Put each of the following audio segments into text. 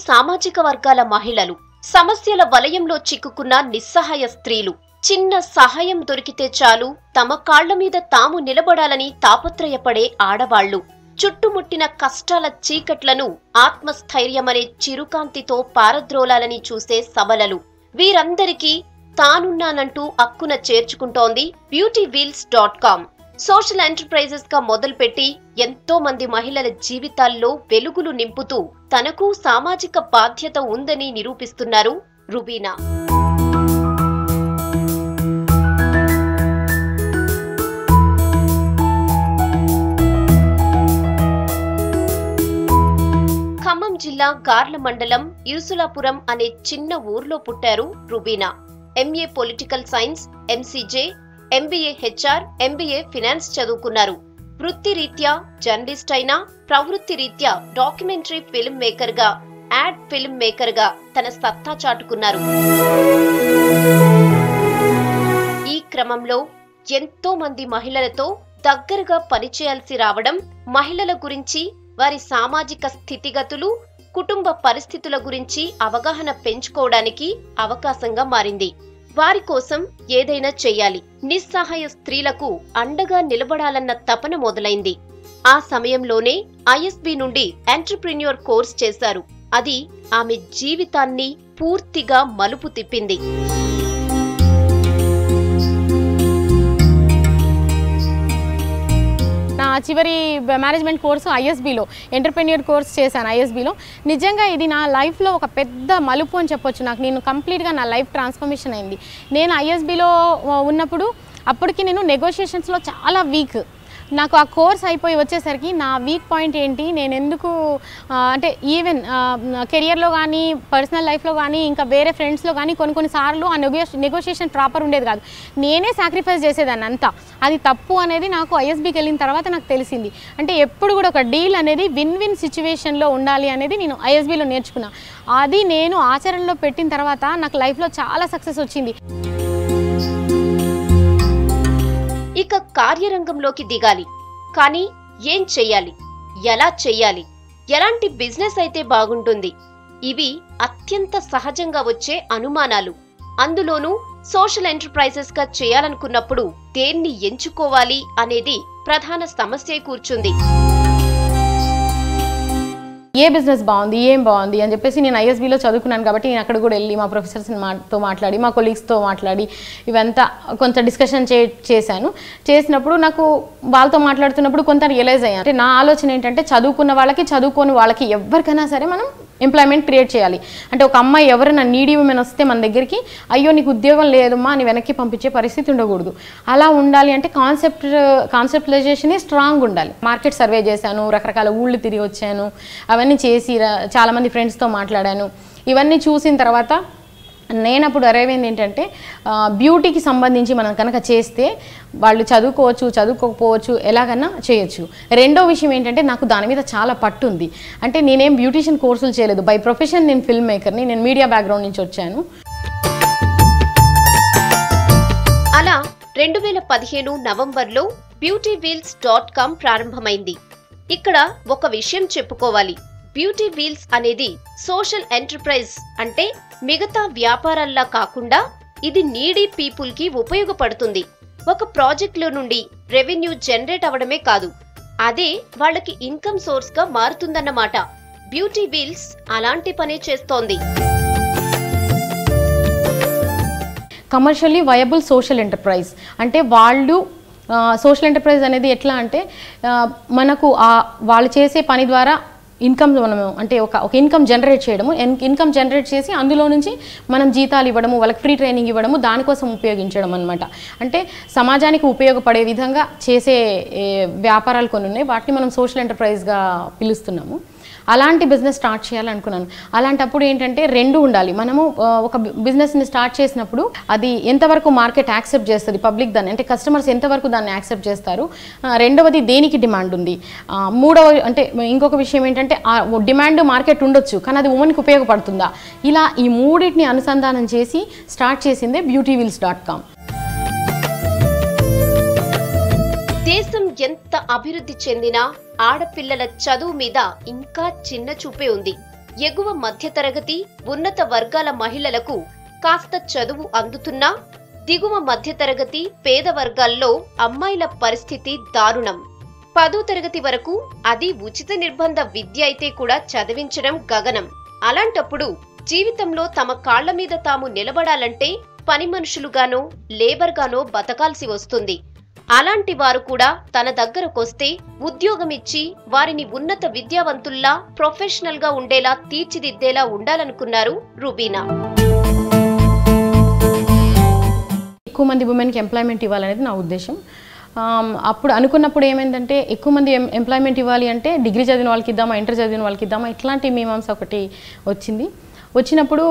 సామాజిక వర్గాల మహిళలు, సమస్యల వలయంలో చిక్కుకున్న నిస్సహాయ స్త్రీలు, చిన్న సహాయం దొరికితే చాలు తమ కాళ్ల మీద తాము నిలబడాలని తాపత్రయపడే ఆడవాళ్లు, చుట్టుముట్టిన కష్టాల చీకట్లను ఆత్మస్థైర్యమనే చిరుకాంతితో పారద్రోలాలని చూసే సబలలు, వీరందరికీ తానున్నానంటూ అక్కున చేర్చుకుంటోంది beautywheels.com. సోషల్ ఎంటర్ప్రైజెస్ గా మొదలుపెట్టి ఎంతో మంది మహిళల జీవితాల్లో వెలుగులు నింపుతూ తనకు సామాజిక బాధ్యత ఉందని నిరూపిస్తున్నారు రుబీనా. ఖమ్మం జిల్లా గార్ల మండలం ఇరుసులాపురం అనే చిన్న ఊర్లో పుట్టారు Rubina. MA political science, MCJ, MBA HR, MBA finance చదువుకున్నారు. వృత్తిరీత్యా జర్నలిస్ట్ అయినా ప్రవృత్తి రీత్యా డాక్యుమెంటరీ ఫిల్మ్ మేకర్ గా, యాడ్ ఫిల్మ్ మేకర్ గా తన సత్తా చాటుకున్నారు. ఈ క్రమంలో ఎంతో మంది మహిళలతో దగ్గరగా పనిచేయాల్సి రావడం, మహిళల గురించి, వారి సామాజిక స్థితిగతులు, కుటుంబ పరిస్థితుల గురించి అవగాహన పెంచుకోవడానికి అవకాశంగా మారింది. వారి కోసం ఏదైనా చెయ్యాలి, నిస్సహాయ స్త్రీలకు అండగా నిలబడాలన్న తపన మొదలైంది. ఆ సమయంలోనే ఐఎస్బీ నుండి ఎంటర్‌ప్రెన్యూర్ కోర్స్ చేశారు. అది ఆమె జీవితాన్ని పూర్తిగా మలుపు తిప్పింది. నా చివరి మేనేజ్మెంట్ కోర్సు ఐఎస్బీలో ఎంటర్‌ప్రెన్యూర్ కోర్స్ చేశాను. ఐఎస్బీలో నిజంగా ఇది నా లైఫ్లో ఒక పెద్ద మలుపు అని చెప్పొచ్చు. నేను కంప్లీట్గా నా లైఫ్ ట్రాన్స్ఫర్మేషన్ అయింది. నేను ఐఎస్బీలో ఉన్నప్పుడు అప్పటికి నేను నెగోషియేషన్స్లో చాలా వీక్. నాకు ఆ కోర్స్ అయిపోయి వచ్చేసరికి నా వీక్ పాయింట్ ఏంటి, నేను ఎందుకు అంటే ఈవెన్ కెరియర్లో కానీ పర్సనల్ లైఫ్లో కానీ ఇంకా వేరే ఫ్రెండ్స్లో కానీ కొన్నిసార్లు ఆ నెగోషియేషన్ ప్రాపర్ ఉండేది కాదు. నేనే సాక్రిఫైస్ చేసేదాన్ని అంతా. అది తప్పు అనేది నాకు ఐఎస్బీకి వెళ్ళిన తర్వాత నాకు తెలిసింది. అంటే ఎప్పుడు కూడా ఒక డీల్ అనేది విన్ విన్ సిచ్యువేషన్లో ఉండాలి అనేది నేను ఐఎస్బీలో నేర్చుకున్నా. అది నేను ఆచరణలో పెట్టిన తర్వాత నాకు లైఫ్లో చాలా సక్సెస్ వచ్చింది. ఇక కార్యరంగంలోకి దిగాలి. కానీ ఏం చెయ్యాలి, ఎలా చెయ్యాలి, ఎలాంటి బిజినెస్ అయితే బాగుంటుంది, ఇవి అత్యంత సహజంగా వచ్చే అనుమానాలు. అందులోనూ సోషల్ ఎంటర్ప్రైజెస్ గా చేయాలనుకున్నప్పుడు దేన్ని ఎంచుకోవాలి అనేది ప్రధాన సమస్య కూర్చుంది. ఏ బిజినెస్ బాగుంది, ఏం బాగుంది అని చెప్పేసి నేను ఐఎస్బీలో చదువుకున్నాను కాబట్టి నేను అక్కడ కూడా వెళ్ళి మా ప్రొఫెసర్స్తో మాట్లాడి, మా కొలీగ్స్తో మాట్లాడి ఇవంతా కొంత డిస్కషన్ చేశాను. చేసినప్పుడు నాకు వాళ్ళతో మాట్లాడుతున్నప్పుడు కొంత రియలైజ్ అయ్యాను. అంటే నా ఆలోచన ఏంటంటే చదువుకున్న వాళ్ళకి, చదువుకోని వాళ్ళకి ఎవరికైనా సరే మనం ఎంప్లాయ్మెంట్ క్రియేట్ చేయాలి. అంటే ఒక అమ్మాయి ఎవరైనా నీడీ ఉమెన్ వస్తే మన దగ్గరికి, అయ్యో నీకు ఉద్యోగం లేదమ్మా అని వెనక్కి పంపించే పరిస్థితి ఉండకూడదు. అలా ఉండాలి అంటే కాన్సెప్టలైజేషన్ స్ట్రాంగ్ ఉండాలి. మార్కెట్ సర్వే చేశాను, రకరకాల ఊళ్ళు తిరిగి వచ్చాను, అవన్నీ చేసి చాలామంది ఫ్రెండ్స్తో మాట్లాడాను. ఇవన్నీ చూసిన తర్వాత నేను అప్పుడు అరైవ్ అయింది ఏంటంటే బ్యూటీకి సంబంధించి మనం కనుక చేస్తే వాళ్ళు చదువుకోవచ్చు, చదువుకోకపోవచ్చు, ఎలాగన్నా చేయొచ్చు. రెండో విషయం ఏంటంటే నాకు దాని మీద చాలా పట్టు ఉంది. అంటే నేనేం బ్యూటీషియన్ కోర్సులు చేయలేదు. బై ప్రొఫెషన్ నేను ఫిల్మ్ మేకర్ని, నేను మీడియా బ్యాక్గ్రౌండ్ నుంచి వచ్చాను. అలా 2015 నవంబర్లో beautywheels.com ప్రారంభమైంది. ఇక్కడ ఒక విషయం చెప్పుకోవాలి. బ్యూటీ వీల్స్ అనేది సోషల్ ఎంటర్ప్రైజ్. అంటే మిగతా వ్యాపారాల్లా కాకుండా ఇది నీడీ పీపుల్ కి ఉపయోగపడుతుంది. ఒక ప్రాజెక్టులో నుండి రెవెన్యూ జనరేట్ అవడమే కాదు, అదే వాళ్ళకి ఇన్కమ్ సోర్స్ గా మారుతుందన్నమాట. బ్యూటీ వీల్స్ అలాంటి పనే చేస్తోంది. కమర్షియల్లీ వయబుల్ సోషల్ ఎంటర్ప్రైజ్ అంటే వాళ్ళు సోషల్ ఎంటర్ప్రైజ్ అనేది ఎట్లా అంటే మనకు వాళ్ళు చేసే పని ద్వారా ఇన్కమ్ మనము అంటే ఒక ఇన్కమ్ జనరేట్ చేయడము, ఇన్కమ్ జనరేట్ చేసి అందులో నుంచి మనం జీతాలు ఇవ్వడము, వాళ్ళకి ఫ్రీ ట్రైనింగ్ ఇవ్వడము, దానికోసం ఉపయోగించడం అనమాట. అంటే సమాజానికి ఉపయోగపడే విధంగా చేసే వ్యాపారాలు కొన్ని ఉన్నాయి, వాటిని మనం సోషల్ ఎంటర్ప్రైజ్గా పిలుస్తున్నాము. అలాంటి బిజినెస్ స్టార్ట్ చేయాలనుకున్నాను. అలాంటప్పుడు ఏంటంటే రెండు ఉండాలి. మనము ఒక బిజినెస్ని స్టార్ట్ చేసినప్పుడు అది ఎంతవరకు మార్కెట్ యాక్సెప్ట్ చేస్తుంది, పబ్లిక్ దాన్ని అంటే కస్టమర్స్ ఎంతవరకు దాన్ని యాక్సెప్ట్ చేస్తారు, రెండవది దేనికి డిమాండ్ ఉంది, మూడవ అంటే ఇంకొక విషయం ఏంటంటే డిమాండ్ మార్కెట్ ఉండొచ్చు కానీ అది ఉమెన్కి ఉపయోగపడుతుందా, ఇలా ఈ మూడింటిని అనుసంధానం చేసి స్టార్ట్ చేసిందే beautywheels.com. దేశం ఎంత అభివృద్ధి చెందినా ఆడపిల్లల చదువు మీద ఇంకా చిన్న చూపే ఉంది. ఎగువ మధ్యతరగతి ఉన్నత వర్గాల మహిళలకు కాస్త చదువు అందుతున్నా దిగువ మధ్యతరగతి పేద వర్గాల్లో అమ్మాయిల పరిస్థితి దారుణం. 10వ తరగతి వరకు, అది ఉచిత నిర్బంధ విద్య అయితే కూడా చదివించడం గగనం. అలాంటప్పుడు జీవితంలో తమ కాళ్ల మీద తాము నిలబడాలంటే పని మనుషులుగానో లేబర్గానో బతకాల్సి వస్తుంది. అలాంటి వారు కూడా తన దగ్గరకొస్తే ఉద్యోగమిచ్చి వారిని ఉన్నత విద్యావంతుల్లా ప్రొఫెషనల్ గా ఉండేలా తీర్చిదిద్దేలా ఉండాలనుకున్నారు రుబీనా. ఎక్కువ మంది ఉమెన్కి ఎంప్లాయ్మెంట్ ఇవ్వాలనేది నా ఉద్దేశం. అప్పుడు అనుకున్నప్పుడు ఏమైందంటే ఎక్కువ మంది ఎంప్లాయ్మెంట్ ఇవ్వాలి అంటే డిగ్రీ చదివిన వాళ్ళకి ఇద్దామా, ఇంటర్ చదివిన వాళ్ళకి ఇద్దామా, ఇట్లాంటి మీమాంస ఒకటి వచ్చినప్పుడు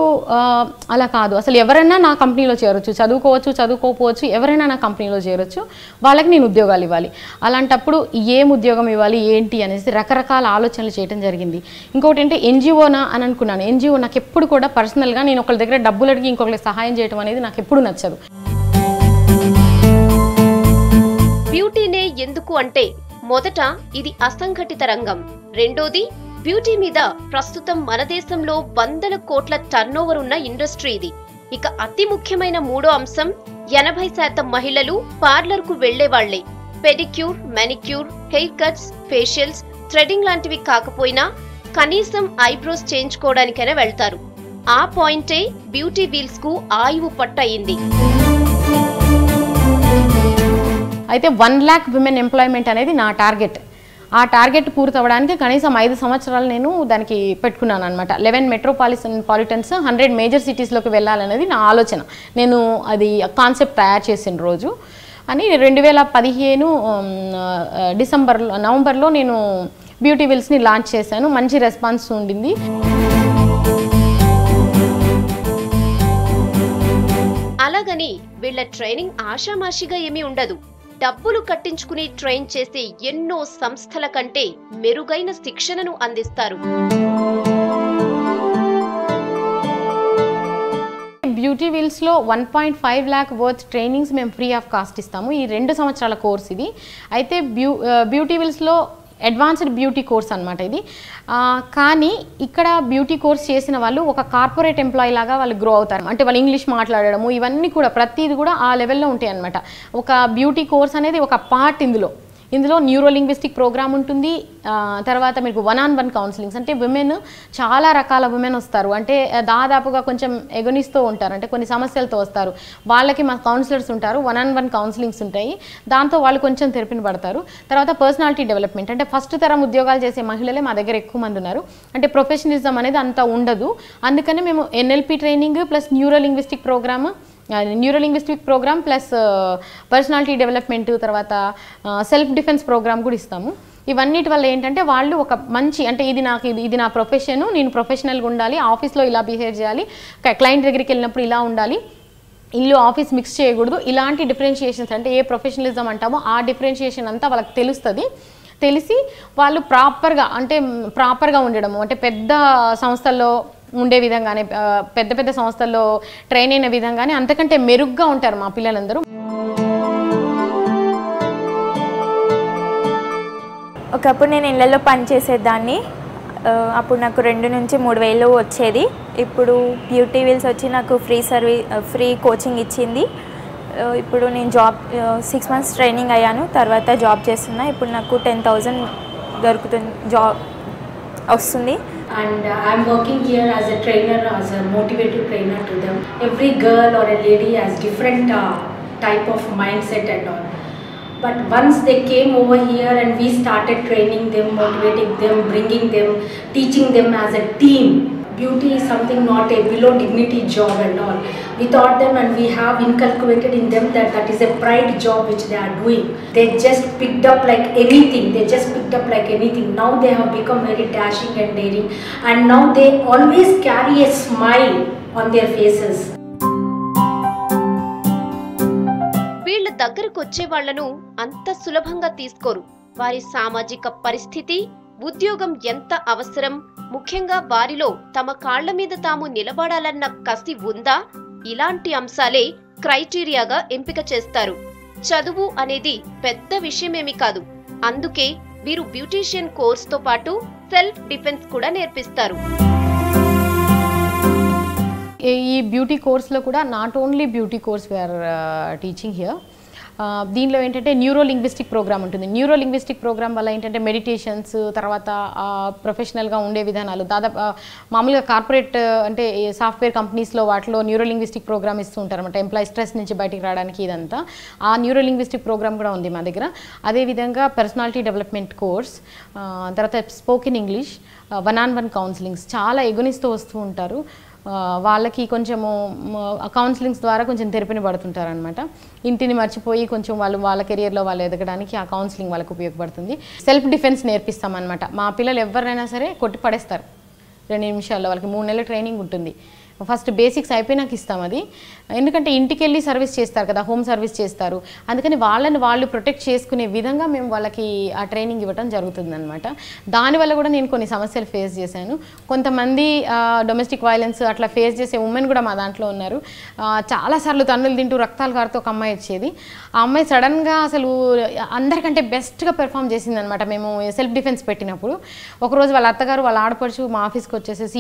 అలా కాదు, అసలు ఎవరైనా నా కంపెనీలో చేరొచ్చు, చదువుకోకపోవచ్చు, ఎవరైనా నా కంపెనీలో చేరొచ్చు, వాళ్ళకి నేను ఉద్యోగాలు ఇవ్వాలి. అలాంటప్పుడు ఏం ఉద్యోగం ఇవ్వాలి ఏంటి అనేసి రకరకాల ఆలోచనలు చేయడం జరిగింది. ఇంకొకటి అంటే ఎన్జిఓనా అని అనుకున్నాను. ఎన్జిఓ నాకు ఎప్పుడు కూడా పర్సనల్గా నేను ఒకరి దగ్గర డబ్బులు అడిగి ఇంకొకరికి సహాయం చేయడం అనేది నాకు ఎప్పుడు నచ్చదు. బ్యూటీనే ఎందుకు అంటే, మొదట ఇది అసంఘటిత రంగం, రెండోది బ్యూటీ మీద ప్రస్తుతం మన దేశంలో వందల కోట్ల టర్నోవర్ ఉన్న ఇండస్ట్రీ ఇది. ఇక అతి ముఖ్యమైన మూడో అంశం, 80% మహిళలు పార్లర్ కు వెళ్లేవాళ్లే. Pedicure, manicure, hair cuts, facials, threading లాంటివి కాకపోయినా కనీసం ఐబ్రోస్ చేయించుకోవడానికైనా వెళ్తారు. ఆ పాయింటే బ్యూటీ వీల్స్ కు ఆయువు పట్టయింది. అయితే 1 lakh విమెన్ ఎంప్లాయ్మెంట్ అనేది నా టార్గెట్. ఆ టార్గెట్ పూర్తవడానికి కనీసం 5 సంవత్సరాలు నేను దానికి పెట్టుకున్నాను అనమాట. 11 మెట్రోపాలిటన్స్ 100 మేజర్ సిటీస్లోకి వెళ్ళాలనేది నా ఆలోచన. నేను అది కాన్సెప్ట్ తయారు చేసిన రోజు అని 2015 నవంబర్లో నేను బ్యూటీ వీల్స్ని లాంచ్ చేశాను. మంచి రెస్పాన్స్ ఉండింది. అలాగని వీళ్ళ ట్రైనింగ్ ఆషామాషిగా ఏమీ ఉండదు. డబ్బులు కట్టించుకుని ట్రైన్ చేసే ఎన్నో సంస్థల కంటే మెరుగైన శిక్షణను అందిస్తారు. బ్యూటీ వీల్స్లో 1.5 lakh వర్త్ ట్రైనింగ్స్ మేము ఫ్రీ ఆఫ్ కాస్ట్ ఇస్తాము. ఈ 2 సంవత్సరాల కోర్స్ ఇది. అయితే బ్యూటీ వీల్స్లో అడ్వాన్స్డ్ బ్యూటీ కోర్స్ అనమాట ఇది. కానీ ఇక్కడ బ్యూటీ కోర్స్ చేసిన వాళ్ళు ఒక కార్పొరేట్ ఎంప్లాయీ లాగా వాళ్ళు గ్రో అవుతారు. అంటే వాళ్ళు ఇంగ్లీష్ మాట్లాడడము ఇవన్నీ కూడా ప్రతిదీ కూడా ఆ లెవెల్లో ఉంటాయి అనమాట. ఒక బ్యూటీ కోర్స్ అనేది ఒక పార్ట్ ఇందులో న్యూరోలింగ్విస్టిక్ ప్రోగ్రామ్ ఉంటుంది. తర్వాత మీకు 1-on-1 కౌన్సిలింగ్స్, అంటే విమెన్ చాలా రకాల విమెన్ వస్తారు, అంటే దాదాపుగా కొంచెం ఎగనిస్తూ ఉంటారు, అంటే కొన్ని సమస్యలతో వస్తారు. వాళ్ళకి మా కౌన్సిలర్స్ ఉంటారు, 1-on-1 కౌన్సిలింగ్స్ ఉంటాయి. దాంతో వాళ్ళు కొంచెం తెరపిన పడతారు. తర్వాత పర్సనాలిటీ డెవలప్మెంట్, అంటే ఫస్ట్ తరం ఉద్యోగాలు చేసే మహిళలే మా దగ్గర ఎక్కువ మంది ఉన్నారు. అంటే ప్రొఫెషనలిజం అనేది అంత ఉండదు. అందుకని మేము NLP training plus neurolinguistic program plus personality development, తర్వాత సెల్ఫ్ డిఫెన్స్ ప్రోగ్రామ్ కూడా ఇస్తాము. ఇవన్నిటి వల్ల ఏంటంటే వాళ్ళు ఒక మంచి, అంటే ఇది నా ప్రొఫెషన్, నేను ప్రొఫెషనల్గా ఉండాలి, ఆఫీస్లో ఇలా బిహేవ్ చేయాలి, క్లయింట్ దగ్గరికి వెళ్ళినప్పుడు ఇలా ఉండాలి, ఇల్లు ఆఫీస్ మిక్స్ చేయకూడదు, ఇలాంటి డిఫరెన్షియేషన్స్, అంటే ఏ ప్రొఫెషనలిజం అంటామో ఆ డిఫరెన్షియేషన్ అంతా వాళ్ళకి తెలిసి వాళ్ళు ప్రాపర్గా ఉండడము, అంటే పెద్ద సంస్థల్లో ఉండే విధంగానే, పెద్ద సంస్థల్లో ట్రైన్ అయిన విధంగానే అంతకంటే మెరుగ్గా ఉంటారు మా పిల్లలందరూ. ఒకప్పుడు నేను ఇళ్ళల్లో పనిచేసేదాన్ని. అప్పుడు నాకు 2 నుంచి 3 వేలు వచ్చేది. ఇప్పుడు బ్యూటీ వీల్స్ వచ్చి నాకు ఫ్రీ కోచింగ్ ఇచ్చింది. ఇప్పుడు నేను 6 months ట్రైనింగ్ అయ్యాను, తర్వాత జాబ్ చేస్తున్నా. ఇప్పుడు నాకు 10,000 దొరుకుతుంది, జాబ్ వస్తుంది. And I'm working here as a trainer, as a motivative trainer to them. Every girl or a lady has different type of mindset and all. But once they came over here and we started training them, motivating them, bringing them, teaching them as a team. Beauty is something not a below dignity job and all. We taught them and we have inculcated in them that is a pride job which they are doing. They just picked up like anything. Now they have become very dashing and daring, and now they always carry a smile on their faces. వీళ్ళ దగ్గరకు వచ్చే వాళ్లను అంత సులభంగా తీసుకోరు. వారి సామాజిక పరిస్థితి, ఉద్యోగం ఎంత అవసరం, ముఖ్యంగా వారిలో తమ కాళ్ల మీద తాము నిలబడాలన్న కసి ఉందా, ఇలాంటి అంశాలే క్రైటీరియాగా ఎంపిక చేస్తారు. చదువు అనేది పెద్ద విషయమేమి కాదు. అందుకే వీరు బ్యూటీషియన్ కోర్స్ తో పాటు సెల్ఫ్ డిఫెన్స్ కూడా నేర్పిస్తారు. ఈ బ్యూటీ కోర్స్లో కూడా not only beauty course we're teaching here. దీనిలో ఏంటంటే న్యూరో లింగ్విస్టిక్ ప్రోగ్రామ్ ఉంటుంది. న్యూరో లింగ్విస్టిక్ ప్రోగ్రామ్ వల్ల ఏంటంటే మెడిటేషన్స్, తర్వాత ప్రొఫెషనల్గా ఉండే విధానాలు, దాదాపు మామూలుగా కార్పొరేట్ అంటే సాఫ్ట్వేర్ కంపెనీస్లో వాటిలో న్యూరో లింగ్విస్టిక్ ప్రోగ్రామ్ ఇస్తూ ఉంటారు అనమాట, ఎంప్లాయీ స్ట్రెస్ నుంచి బయటికి రావడానికి. ఇదంతా ఆ న్యూరో లింగ్విస్టిక్ ప్రోగ్రామ్ కూడా ఉంది మా దగ్గర. అదేవిధంగా పర్సనాలిటీ డెవలప్మెంట్ కోర్స్, తర్వాత స్పోకెన్ ఇంగ్లీష్, 1-on-1 కౌన్సిలింగ్స్ చాలా ఎగునిస్తూ వస్తూ ఉంటారు. వాళ్ళకి కొంచెము కౌన్సిలింగ్స్ ద్వారా కొంచెం తెరపిని పడుతుంటారు అనమాట. ఇంటిని మర్చిపోయి కొంచెం వాళ్ళ కెరియర్లో వాళ్ళు ఎదగడానికి ఆ కౌన్సిలింగ్ వాళ్ళకి ఉపయోగపడుతుంది. సెల్ఫ్ డిఫెన్స్ నేర్పిస్తామన్నమాట. మా పిల్లలు ఎవరినైనా సరే కొట్టి పడేస్తారు 2 నిమిషాల్లో. వాళ్ళకి 3 నెలల ట్రైనింగ్ ఉంటుంది. ఫస్ట్ బేసిక్స్ అయిపోయినాక ఇస్తాం అది. ఎందుకంటే ఇంటికి వెళ్ళి సర్వీస్ చేస్తారు కదా, హోమ్ సర్వీస్ చేస్తారు. అందుకని వాళ్ళని వాళ్ళు ప్రొటెక్ట్ చేసుకునే విధంగా మేము వాళ్ళకి ఆ ట్రైనింగ్ ఇవ్వడం జరుగుతుంది అనమాట. దానివల్ల కూడా నేను కొన్ని సమస్యలు ఫేస్ చేశాను. కొంతమంది డొమెస్టిక్ వైలెన్స్ అట్లా ఫేస్ చేసే ఉమెన్ కూడా మా దాంట్లో ఉన్నారు. చాలాసార్లు తన్నులు తింటూ రక్తాలు కారుతూ ఒక అమ్మాయి వచ్చేది. ఆ అమ్మాయి సడన్గా అసలు అందరికంటే బెస్ట్గా పెర్ఫామ్ చేసిందనమాట మేము సెల్ఫ్ డిఫెన్స్ పెట్టినప్పుడు. ఒకరోజు వాళ్ళ అత్తగారు వాళ్ళ ఆడపడుచు మా ఆఫీస్కి వచ్చేసేసి,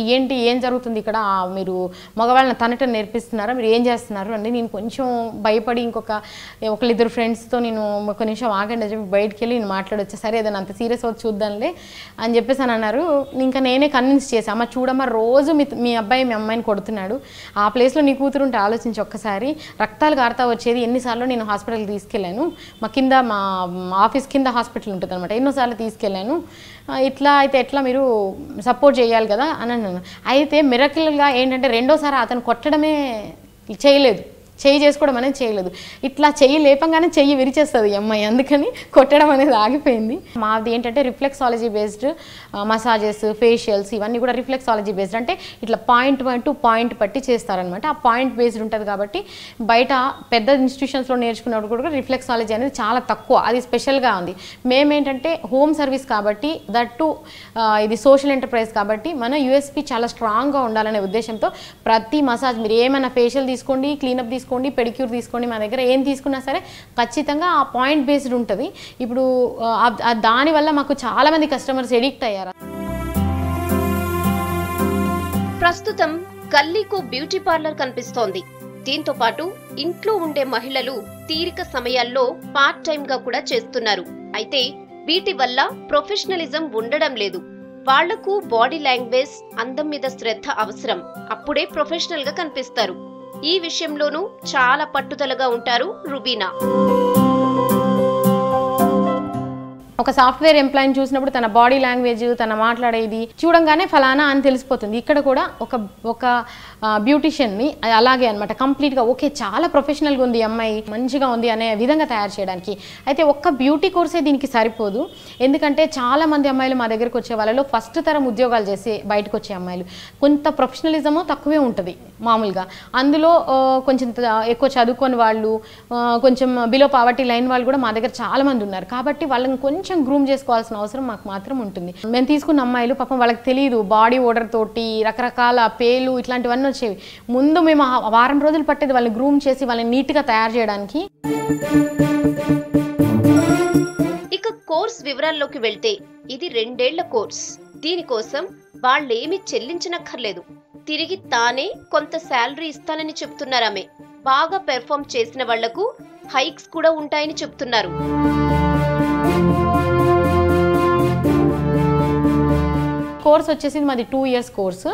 ఏం జరుగుతుంది ఇక్కడ, మీరు మగవాళ్ళని తనటం నేర్పిస్తున్నారా, మీరు ఏం చేస్తున్నారు అంటే, నేను కొంచెం భయపడి ఒకళ్ళిద్దరు ఫ్రెండ్స్తో నేను ఒక నిమిషం ఆగండి అని చెప్పి బయటికి వెళ్ళి నేను మాట్లాడొచ్చా, సరే ఏదైనా అంత సీరియస్ అవుతుంది చూద్దాంలే అని చెప్పేసి అని అన్నారు. ఇంకా నేనే కన్విన్స్ చేశాను, అమ్మ చూడమ్మా రోజు మీ అబ్బాయి మీ అమ్మాయిని కొడుతున్నాడు, ఆ ప్లేస్లో నీ కూతురు ఉంటే ఆలోచించి ఒక్కసారి, రక్తాలు కారుతా వచ్చేది, ఎన్నిసార్లు నేను హాస్పిటల్కి తీసుకెళ్ళాను, మా ఆఫీస్ కింద హాస్పిటల్ ఉంటుంది అనమాట, ఎన్నోసార్లు తీసుకెళ్ళాను, ఇట్లా అయితే ఎట్లా మీరు సపోర్ట్ చేయాలి కదా అని అన్నాను. అయితే మిరకిల్గా ఏంటంటే రెండోసారి అతను కొట్టడమే చేయలేదు, చెయ్యి చేసుకోవడం అనేది చేయలేదు. ఇట్లా చెయ్యి లేపంగానే చెయ్యి విరిచేస్తుంది ఈ అమ్మాయి, అందుకని కొట్టడం అనేది ఆగిపోయింది. మాది ఏంటంటే రిఫ్లెక్సాలజీ బేస్డ్ మసాజెస్, ఫేషియల్స్ ఇవన్నీ కూడా రిఫ్లెక్సాలజీ బేస్డ్, అంటే ఇట్లా పాయింట్ టు పాయింట్ పట్టి చేస్తారనమాట. ఆ పాయింట్ బేస్డ్ ఉంటుంది కాబట్టి బయట పెద్ద ఇన్స్టిట్యూషన్స్లో నేర్చుకున్నప్పుడు కూడా రిఫ్లెక్సాలజీ అనేది చాలా తక్కువ, అది స్పెషల్గా ఉంది. మేమేంటంటే హోమ్ సర్వీస్ కాబట్టి, దట్టు ఇది సోషల్ ఎంటర్ప్రైజ్ కాబట్టి మన యూఎస్పీ చాలా స్ట్రాంగ్గా ఉండాలనే ఉద్దేశంతో ప్రతి మసాజ్, మీరు ఏమైనా ఫేషియల్ తీసుకోండి, క్లీనప్ తీసుకోండి, పెడిక్యూర్ తీసుకోండి, మా దగ్గర ఏం తీసుకున్నా సరే ఖచ్చితంగా ఆ పాయింట్ బేస్డ్ ఉంటుంది. ఇప్పుడు దానివల్ల మాకు చాలామంది కస్టమర్స్ ఎడిక్ట్ అయ్యారు. ప్రస్తుతం గల్లీకు బ్యూటీ పార్లర్ కనిపిస్తోంది. దీంతో పాటు ఇంట్లో ఉండే మహిళలు తీరిక సమయాల్లో పార్ట్ టైం గా కూడా చేస్తున్నారు. అయితే వీటి వల్ల ప్రొఫెషనలిజం ఉండడం లేదు. వాళ్లకు బాడీ లాంగ్వేజ్, అందం మీద శ్రద్ధ అవసరం. అప్పుడే ప్రొఫెషనల్ గా కనిపిస్తారు. ఈ విషయంలోనూ చాలా పట్టుదలగా ఉంటారు రుబీనా. ఒక సాఫ్ట్వేర్ ఎంప్లాయీని చూసినప్పుడు తన బాడీ లాంగ్వేజ్, తన మాట్లాడేది చూడంగానే ఫలానా అని తెలిసిపోతుంది. ఇక్కడ కూడా ఒక బ్యూటిషియన్ని అలాగే అనమాట, కంప్లీట్గా ఓకే చాలా ప్రొఫెషనల్గా ఉంది అమ్మాయి, మంచిగా ఉంది అనే విధంగా తయారు చేయడానికి. అయితే ఒక్క బ్యూటీ కోర్సే దీనికి సరిపోదు. ఎందుకంటే చాలామంది అమ్మాయిలు మా దగ్గరకు వచ్చే వాళ్ళలో ఫస్ట్ తరం ఉద్యోగాలు చేసి బయటకు వచ్చే అమ్మాయిలు కొంత ప్రొఫెషనలిజము తక్కువే ఉంటుంది మామూలుగా. అందులో కొంచెం ఎక్కువ చదువుకొని వాళ్ళు, కొంచెం బిలో పావర్టీ లైన్ వాళ్ళు కూడా మా దగ్గర చాలామంది ఉన్నారు. కాబట్టి వాళ్ళని కొంచెం గ్రూమ్ చేసుకోవాల్సిన అవసరం మాకు మాత్రం ఉంటుంది. మేము తీసుకున్న అమ్మాయిలు పాపం వాళ్ళకి తెలియదు, బాడీ ఓడర్ తోటి రకరకాల పేలు ఇట్లాంటివన్నీ వచ్చేవి. ముందు మేము వారం రోజులు పట్టేది వాళ్ళని గ్రూమ్ చేసి వాళ్ళని నీట్గా తయారు చేయడానికి. ఇక కోర్స్ వివరాల్లోకి వెళ్తే ఇది 2 ఏళ్ల కోర్స్. దీనికోసం వాళ్ళేమి చెల్లించనక్కర్లేదు, తిరిగి తానే కొంత శాలరీ ఇస్తానని చెప్తున్నారామె. బాగా పెర్ఫామ్ చేసిన వాళ్లకు హైక్స్ కూడా ఉంటాయని చెప్తున్నారు. కోర్స్ వచ్చేసి మాది 2 years కోర్సు.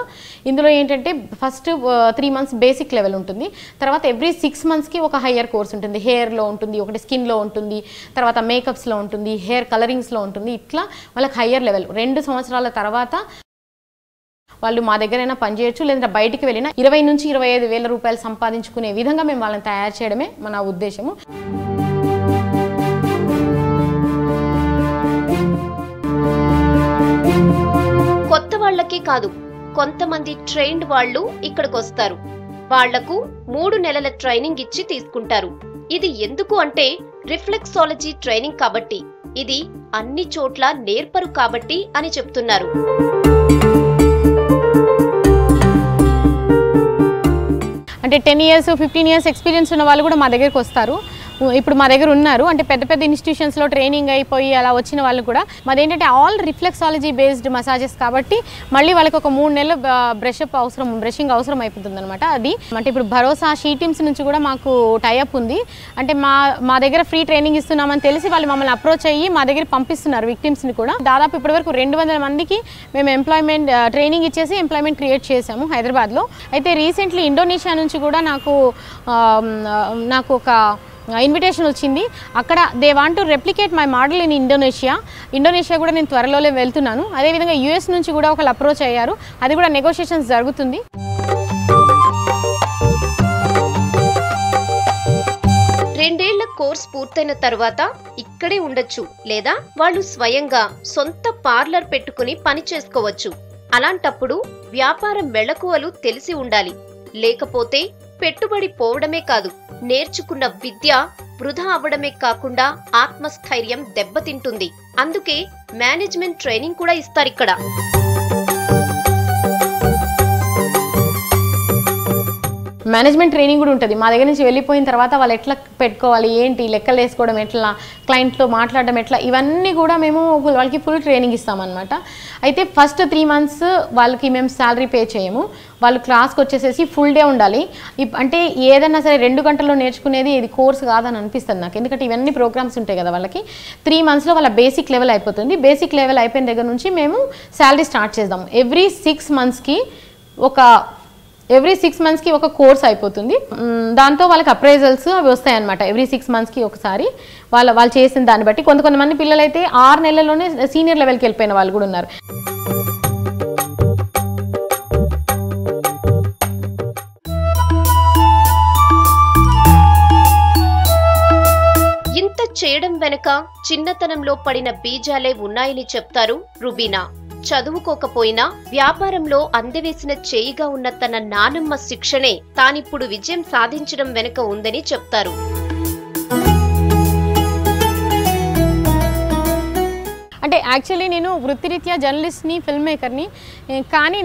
ఇందులో ఏంటంటే ఫస్ట్ 3 months బేసిక్ లెవెల్ ఉంటుంది, తర్వాత ఎవ్రీ 6 monthsకి ఒక హయ్యర్ కోర్స్ ఉంటుంది. హెయిర్లో ఉంటుంది, ఒకటి స్కిన్లో ఉంటుంది, తర్వాత మేకప్స్లో ఉంటుంది, హెయిర్ కలరింగ్స్లో ఉంటుంది. ఇట్లా వాళ్ళకి హయ్యర్ లెవెల్. 2 సంవత్సరాల తర్వాత వాళ్ళు మా దగ్గరైనా పనిచేయచ్చు, లేదా బయటికి వెళ్ళినా 20 నుంచి 25 వేల రూపాయలు సంపాదించుకునే విధంగా మేము వాళ్ళని తయారు చేయడమే మన ఉద్దేశము. కొత్త వాళ్ళకి కాదు, కొంతమంది ట్రైన్డ్ వాళ్ళు ఇక్కడికొస్తారు. వాళ్లకు 3 నెలల ట్రైనింగ్ ఇచ్చి తీసుకుంటారు. ఇది ఎందుకు అంటే రిఫ్లెక్సాలజీ ట్రైనింగ్ కాబట్టి, ఇది అన్ని చోట్ల నేర్పరు కాబట్టి అని చెప్తున్నారు. అంటే 10 years 15 years ఎక్స్పీరియన్స్ ఉన్న వాళ్ళు కూడా మా దగ్గరికి వస్తారు. ఇప్పుడు మా దగ్గర ఉన్నారు, అంటే పెద్ద పెద్ద ఇన్స్టిట్యూషన్స్లో ట్రైనింగ్ అయిపోయి అలా వచ్చిన వాళ్ళు కూడా. మాది ఏంటంటే ఆల్ రిఫ్లెక్సాలజీ బేస్డ్ మసాజెస్ కాబట్టి మళ్ళీ వాళ్ళకి ఒక 3 నెలలు బ్రషింగ్ అవసరం అయిపోతుంది అనమాట. అది అంటే ఇప్పుడు భరోసా షీ టీమ్స్ నుంచి కూడా మాకు టైఅప్ ఉంది. అంటే మా దగ్గర ఫ్రీ ట్రైనింగ్ ఇస్తున్నామని తెలిసి వాళ్ళు మమ్మల్ని అప్రోచ్ అయ్యి మా దగ్గర పంపిస్తున్నారు విక్టిమ్స్ని కూడా. దాదాపు ఇప్పటివరకు 200 మందికి మేము ఎంప్లాయ్మెంట్ ట్రైనింగ్ ఇచ్చేసి ఎంప్లాయ్మెంట్ క్రియేట్ చేశాము హైదరాబాద్లో. అయితే రీసెంట్లీ ఇండోనేషియా నుంచి కూడా నాకు ఒక ఇన్విటేషన్ వచ్చింది. అక్కడ they want to replicate my model in Indonesia కూడా నేను త్వరలో వెళ్తున్నాను. అదేవిధంగా యూఎస్ నుంచి కూడా ఒకళ్ళు అప్రోచ్ అయ్యారు, అది కూడా నెగోషియేషన్స్ జరుగుతుంది. రెండేళ్ల కోర్స్ పూర్తయిన తర్వాత ఇక్కడే ఉండొచ్చు, లేదా వాళ్ళు స్వయంగా సొంత పార్లర్ పెట్టుకుని పని చేసుకోవచ్చు. అలాంటప్పుడు వ్యాపారం మెళకువలు తెలిసి ఉండాలి. లేకపోతే పెట్టుబడి పోవడమే కాదు, నేర్చుకున్న విద్య వృధా అవ్వడమే కాకుండా ఆత్మస్థైర్యం దెబ్బతింటుంది. అందుకే మేనేజ్మెంట్ ట్రైనింగ్ కూడా ఇస్తారిక్కడ. మేనేజ్మెంట్ ట్రైనింగ్ కూడా ఉంటుంది. మా దగ్గర నుంచి వెళ్ళిపోయిన తర్వాత వాళ్ళు ఎట్లా పెట్టుకోవాలి, ఏంటి లెక్కలు వేసుకోవడం ఎట్లా, క్లయింట్తో మాట్లాడడం ఎట్లా, ఇవన్నీ కూడా మేము వాళ్ళకి ఫుల్ ట్రైనింగ్ ఇస్తామన్నమాట. అయితే ఫస్ట్ 3 months వాళ్ళకి మేము శాలరీ పే చేయము. వాళ్ళు క్లాస్కి వచ్చేసేసి ఫుల్ డే ఉండాలి. అంటే ఏదన్నా సరే 2 గంటల్లో నేర్చుకునేది ఇది కోర్స్ కాదని అనిపిస్తుంది నాకు. ఎందుకంటే ఇవన్నీ ప్రోగ్రామ్స్ ఉంటాయి కదా వాళ్ళకి. 3 monthsలో వాళ్ళ బేసిక్ లెవెల్ అయిపోతుంది. బేసిక్ లెవెల్ అయిపోయిన దగ్గర నుంచి మేము శాలరీ స్టార్ట్ చేద్దాం. ఎవ్రీ 6 monthsకి ఒక కోర్స్ అయిపోతుంది. దాంతో వాళ్ళకి అప్రైజల్స్ అవి వస్తాయన్నమాట. ఎవ్రీ 6 monthsకి ఒకసారి వాళ్ళు చేసిన దాన్ని బట్టి కొంతమంది పిల్లలు అయితే 6 నెలల్లోనే సీనియర్ లెవెల్కి వెళ్ళిపోయిన వాళ్ళు కూడా ఉన్నారు. ఇంత చేయడం వెనుక చిన్నతనంలో పడిన బీజాలే ఉన్నాయని చెప్తారు రుబీనా. చదువుకోకపోయినా వ్యాపారంలో అందవేసిన చేయిగా ఉన్న తన నానమ్మ శిక్షణే తానిప్పుడు విజయం సాధించడం వెనుక ఉందని చెప్తారు. అంటే యాక్చువల్లీ నేను వృత్తిరీత్యా జర్నలిస్ట్ని, ఫిల్మ్ మేకర్ని. కానీ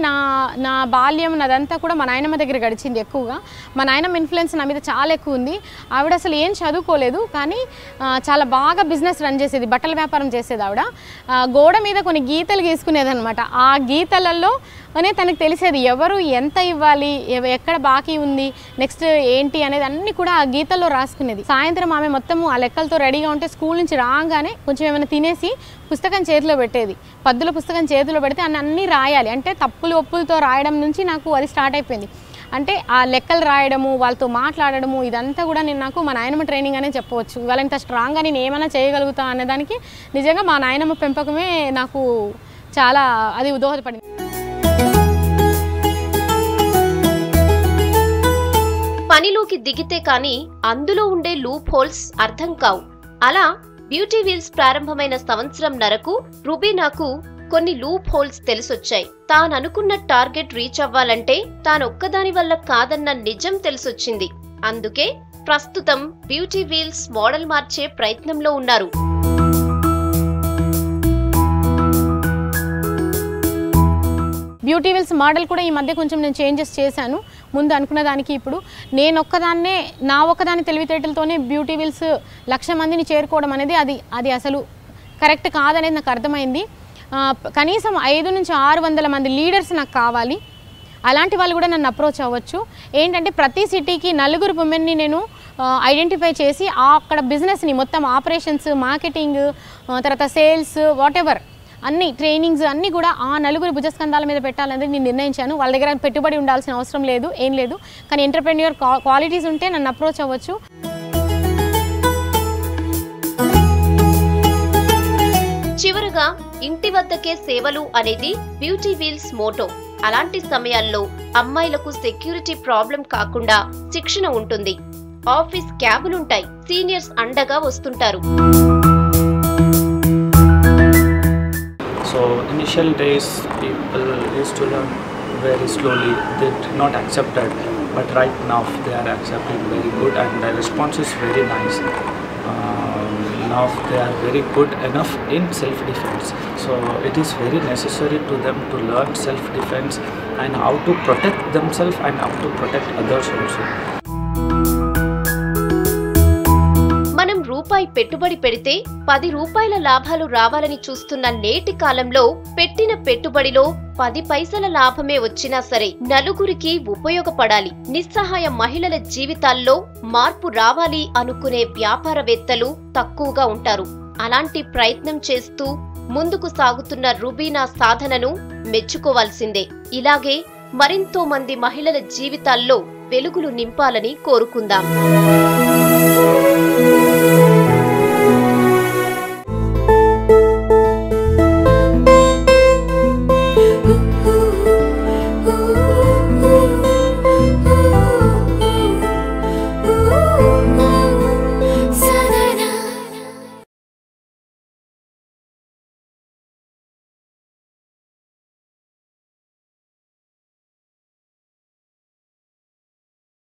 నా బాల్యం నాదంతా కూడా మా నాయనమ్మ దగ్గర గడిచింది ఎక్కువగా. మా నాయనమ్మ ఇన్ఫ్లుయెన్స్ నా మీద చాలా ఎక్కువ ఉంది. ఆవిడ అసలు ఏం చదువుకోలేదు, కానీ చాలా బాగా బిజినెస్ రన్ చేసేది, బట్టల వ్యాపారం చేసేది ఆవిడ. గోడ మీద కొన్ని గీతలు గీసుకునేదనమాట. ఆ గీతలలో తనకు తెలిసేది ఎవరు ఎంత ఇవ్వాలి, ఎక్కడ బాకీ ఉంది, నెక్స్ట్ ఏంటి అనేది అన్నీ కూడా ఆ గీతల్లో రాసుకునేది. సాయంత్రం ఆమె మొత్తము ఆ లెక్కలతో రెడీగా ఉంటే స్కూల్ నుంచి రాగానే కొంచెం ఏమైనా తినేసి పుస్తకం చేతిలో పెట్టేది. పద్దుల పుస్తకం చేతిలో పెడితే అన్నీ రాయాలి. అంటే తప్పులు ఒప్పులతో రాయడం నుంచి నాకు అది స్టార్ట్ అయిపోయింది. అంటే ఆ లెక్కలు రాయడము, వాళ్ళతో మాట్లాడడము, ఇదంతా కూడా నాకు మా నాయనమ్మ ట్రైనింగ్ అనే చెప్పవచ్చు. ఇవాళ ఇంత స్ట్రాంగ్గా నేను ఏమైనా చేయగలుగుతా అనేదానికి నిజంగా మా నాయనమ్మ పెంపకమే నాకు చాలా అది దోహదపడింది. పనిలోకి దిగితే కానీ అందులో ఉండే లూప్ హోల్స్ అర్థం కావు. అలా బ్యూటీ వీల్స్ ప్రారంభమైన సంవత్సరంన్నరకు రుబీనాకు కొన్ని లూప్ హోల్స్ తెలిసొచ్చాయి. తాననుకున్న టార్గెట్ రీచ్ అవ్వాలంటే తానొక్కదాని వల్ల కాదన్న నిజం తెలిసొచ్చింది. అందుకే ప్రస్తుతం బ్యూటీ వీల్స్ మోడల్ మార్చే ప్రయత్నంలో ఉన్నారు. బ్యూటీ వీల్స్ మోడల్ కూడా ఈ మధ్య కొంచెం నేను చేంజెస్ చేశాను. ముందు అనుకున్న దానికి ఇప్పుడు నా ఒక్కదాన్ని తెలివితేటలతోనే బ్యూటీ వీల్స్ 1,00,000 మందిని చేరుకోవడం అనేది అది అసలు కరెక్ట్ కాదనేది నాకు అర్థమైంది. కనీసం 500 నుంచి 600 మంది లీడర్స్ నాకు కావాలి. అలాంటి వాళ్ళు కూడా నన్ను అప్రోచ్ అవ్వచ్చు. ఏంటంటే ప్రతి సిటీకి 4 ఉమెన్ని నేను ఐడెంటిఫై చేసి అక్కడ బిజినెస్ని మొత్తం ఆపరేషన్స్, మార్కెటింగ్, తర్వాత సేల్స్, వాటెవర్ అన్ని ట్రైనింగ్స్ అన్నీ కూడా ఆ 4 భుజస్కంధాల మీద పెట్టాలనేది నేను నిర్ణయించాను. వాళ్ళ దగ్గర పెట్టుబడి ఉండాల్సిన అవసరం లేదు, ఏం లేదు. కానీ ఎంటర్‌ప్రెన్యూర్ క్వాలిటీస్ ఉంటే నన్ను అప్రోచ్ అవ్వచ్చు. చివరగా ఇంటి వద్దకే సేవలు అనేది బ్యూటీ వీల్స్ మోటో. అలాంటి సమయాల్లో అమ్మాయిలకు సెక్యూరిటీ ప్రాబ్లం కాకుండా శిక్షణ ఉంటుంది. ఆఫీస్ క్యాబులుంటాయి, సీనియర్స్ అండగా వస్తుంటారు. So initial days people used to learn very slowly. They did not accept it, but right now they are accepting very good and the response is very nice. Now they are very good enough in self-defense. So it is very necessary to them to learn self-defense and how to protect themselves and how to protect others also. రూపాయి పెట్టుబడి పెడితే 10 రూపాయల లాభాలు రావాలని చూస్తున్న నేటి కాలంలో పెట్టిన పెట్టుబడిలో 10 పైసల లాభమే వచ్చినా సరే నలుగురికి ఉపయోగపడాలి, నిస్సహాయ మహిళల జీవితాల్లో మార్పు రావాలి అనుకునే వ్యాపారవేత్తలు తక్కువగా ఉంటారు. అలాంటి ప్రయత్నం చేస్తూ ముందుకు సాగుతున్న రుబీనా సాధనను మెచ్చుకోవాల్సిందే. ఇలాగే మరెంతో మంది మహిళల జీవితాల్లో వెలుగులు నింపాలని కోరుకుందాం.